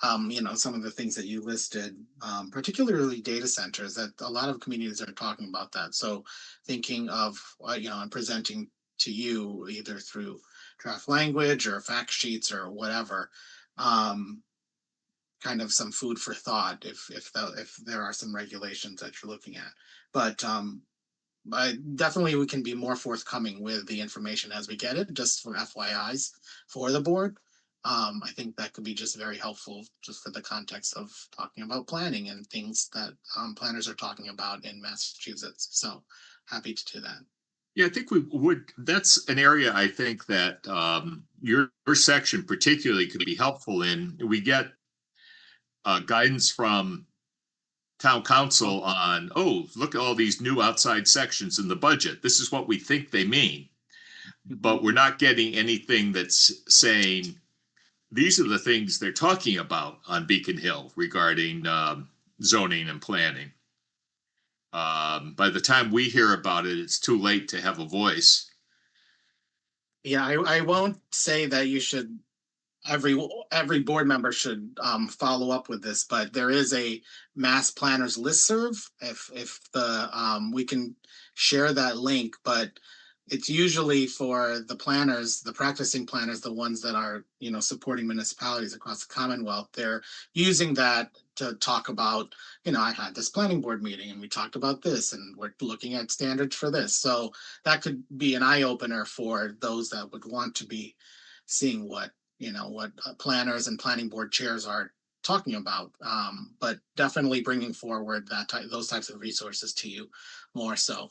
some of the things that you listed, particularly data centers, that a lot of communities are talking about that. So thinking of, and presenting to you either through draft language or fact sheets or whatever, kind of some food for thought if there are some regulations that you're looking at. But definitely we can be more forthcoming with the information as we get it, just for FYIs for the board. I think that could be just very helpful just for the context of talking about planning and things that planners are talking about in Massachusetts. So happy to do that. Yeah, I think we would. That's an area I think that your section particularly could be helpful in. We get guidance from town council on, look at all these new outside sections in the budget. This is what we think they mean. But we're not getting anything that's saying, these are the things they're talking about on Beacon Hill regarding zoning and planning. By the time we hear about it, it's too late to have a voice. Yeah, I won't say that you should, every board member should follow up with this, but there is a mass planners listserv. If the we can share that link, but it's usually for the planners, the practicing planners, the ones that are, supporting municipalities across the Commonwealth. They're using that to talk about, I had this planning board meeting and we talked about this and we're looking at standards for this. So that could be an eye opener for those that would want to be seeing what planners and planning board chairs are talking about. But definitely bringing forward those types of resources to you more so.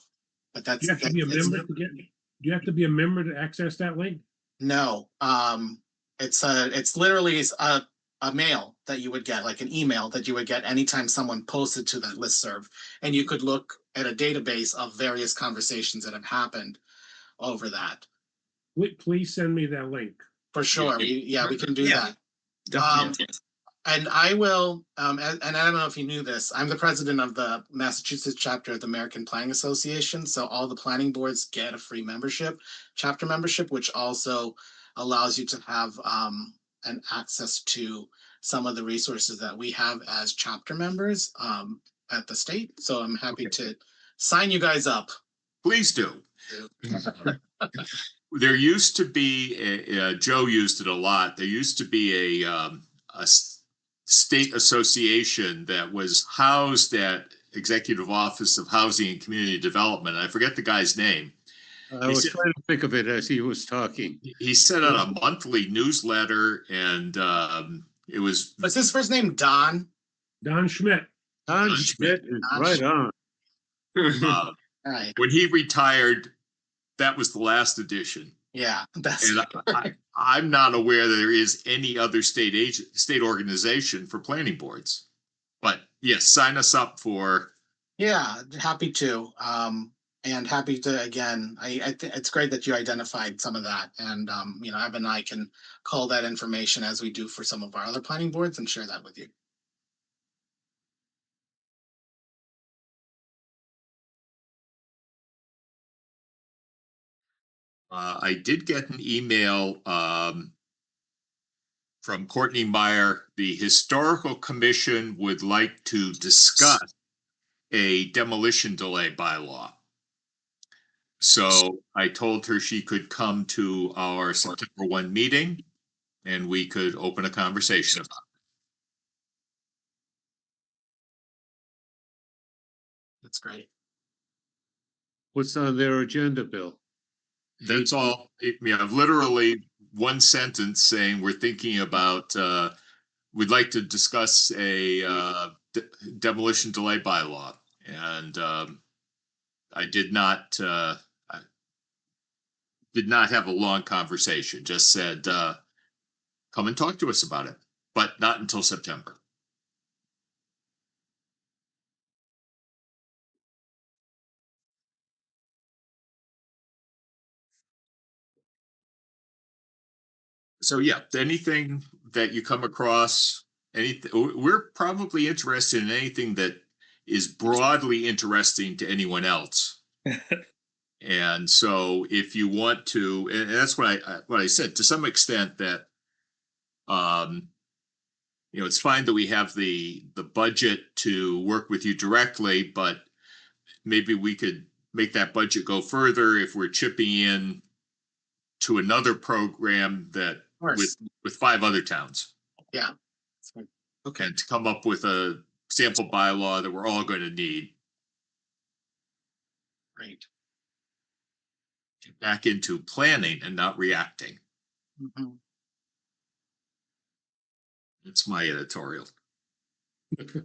But that's, Do you have to be a member to get, do you have to be a member to access that link? no, it's literally a mail that you would get, like an email that you would get anytime someone posted to that listserv. And you could look at a database of various conversations that have happened over that. Please send me that link. For sure, we can do Yeah. that. Definitely. And I will, and I don't know if you knew this, I'm the president of the Massachusetts chapter of the American Planning Association. So all the planning boards get a free chapter membership, which also allows you to have an access to some of the resources that we have as chapter members at the state. So I'm happy to sign you guys up. Please do. There used to be, Joe used it a lot. There used to be a state association that was housed at Executive Office of Housing and Community Development. I forget the guy's name. I was trying to think of it as he was talking. He sent out a monthly newsletter, and it was. Was his first name Don? Don Schmidt. Don Schmidt is right on. All right. When he retired, that was the last edition. Yeah, that's And I'm not aware there is any other state organization for planning boards. But yes, sign us up for. yeah, happy to. And happy to, again, I think it's great that you identified some of that. And, you know, Evan and I can call that information as we do for some of our other planning boards and share that with you. I did get an email from Courtney Meyer. The Historical Commission would like to discuss a demolition delay bylaw. So I told her she could come to our September 1 meeting and we could open a conversation about That's great. What's on their agenda, Bill? it. That's all. I've literally one sentence saying we're thinking about, we'd like to discuss a demolition delay bylaw. And I did not have a long conversation, just said, come and talk to us about it, but not until September. So yeah, anything that you come across, we're probably interested in anything that is broadly interesting to anyone else. And so if you want to, and that's what I said, to some extent, that you know, it's fine that we have the budget to work with you directly, but maybe we could make that budget go further if we're chipping in to another program that Of course. with 5 other towns. Yeah. Okay, and to come up with a sample bylaw that we're all going to need. Great. Get back into planning and not reacting. Mhm. It's my editorial. Okay.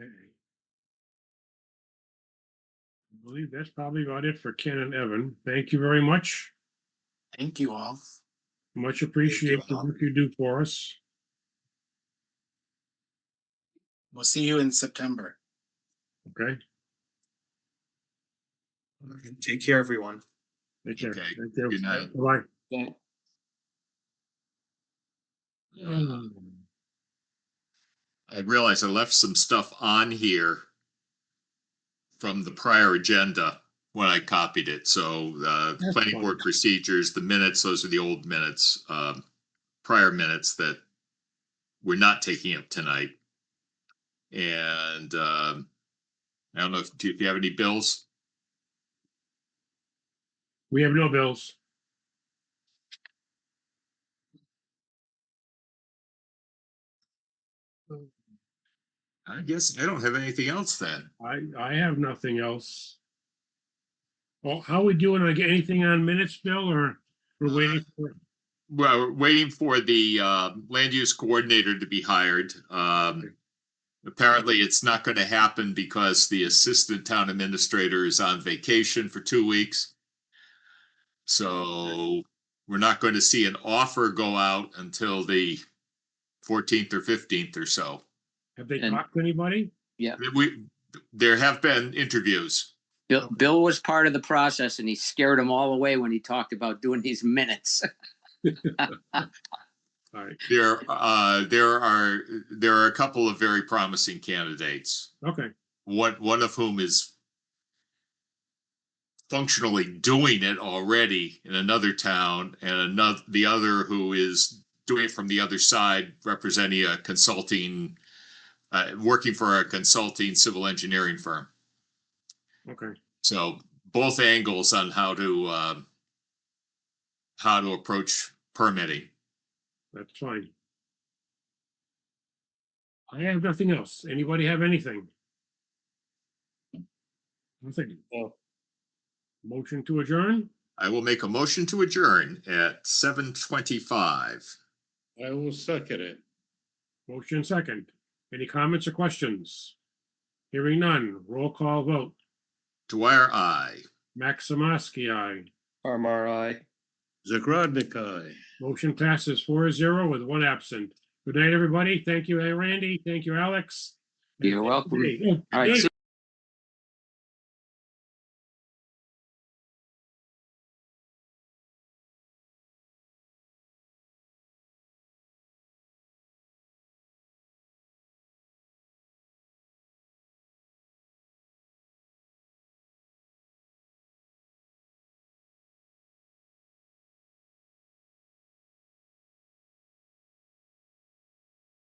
I believe that's probably about it for Ken and Evan. Thank you very much. Thank you all. Much appreciate the work you do for us. We'll see you in September. Okay. Take care, everyone. Take care. Okay. Thank you. Good night. Bye. Yeah. I realized I left some stuff on here from the prior agenda when I copied it. So That's planning fine. board procedures, the minutes, those are the old minutes, prior minutes that we're not taking up tonight. And I don't know if you have any bills. We have no bills. I guess I don't have anything else then. I have nothing else. Well, how we doing? I get anything on minutes, Bill, or we're waiting for? Well, we're waiting for the land use coordinator to be hired. Apparently it's not going to happen because the assistant town administrator is on vacation for 2 weeks. So we're not going to see an offer go out until the 14th or 15th or so. Have they And- talked to anybody? There have been interviews. Bill was part of the process and he scared them all away when he talked about doing these minutes. All right, There are a couple of very promising candidates. okay, One of whom is functionally doing it already in another town, and the other who is doing it from the other side, representing a consulting, working for a consulting civil engineering firm. Okay, So both angles on how to approach permitting. that's fine. I have nothing else. Anybody have anything? Nothing. Motion to adjourn? I will make a motion to adjourn at 7:25. I will second it. Motion second. Any comments or questions? Hearing none. Roll call vote. Dwyer, aye. Max Samaski, aye. RMRI. Zagradnik, aye. Motion passes 4-0 with one absent. Good night, everybody. Thank you, Randy. Thank you, Alex. You're welcome. Good All right, night.